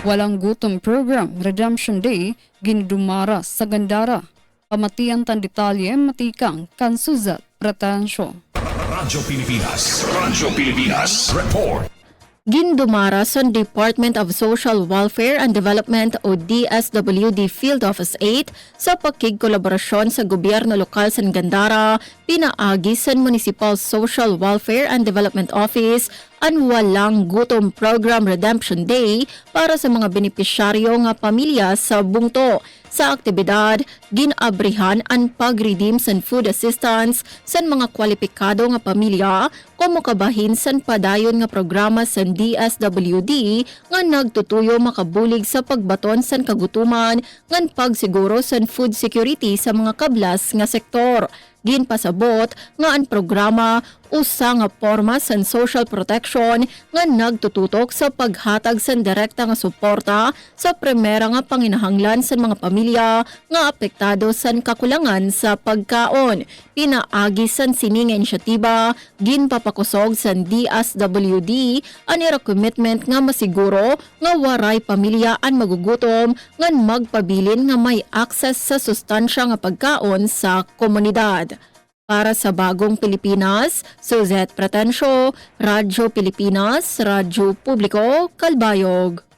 Walang gutom program, Redemption Day, gindumara sa Gandara. Pamatian tan detalye matikang Kansuzat Pretensyo. Radyo Pilipinas Report. Gindumara sa Department of Social Welfare and Development o DSWD Field Office 8 sa pakigkolaborasyon sa gobyerno lokal sa Gandara, pinaagi sa Municipal Social Welfare and Development Office ang Walang Gutom Program Redemption Day para sa mga benepisyaryo nga pamilya sa bungto. Sa aktibidad, ginabrihan ang pag-redeem sa food assistance sa mga kwalipikado nga pamilya como kabahin sa padayon nga programa sa DSWD nga nagtutuyo makabulig sa pagbaton sa kagutuman ngan pagsiguro sa food security sa mga kablas nga sektor. Ginpasabot nga ang programa usa nga forma sa social protection nga nagtututok sa paghatag sa direkta nga suporta sa primera nga panginahanglan sa mga pamilya nga apektado sa kakulangan sa pagkaon. Pinaagi sa sining inisyatiba ginpapakusog sa DSWD anira commitment nga masiguro nga waray pamilya ang magugutom ngan magpabilin nga may access sa sustansya nga pagkaon sa komunidad. Para sa Bagong Pilipinas, Suzette Pretensyo, Radyo Pilipinas, Radyo Publiko, Kalbayog.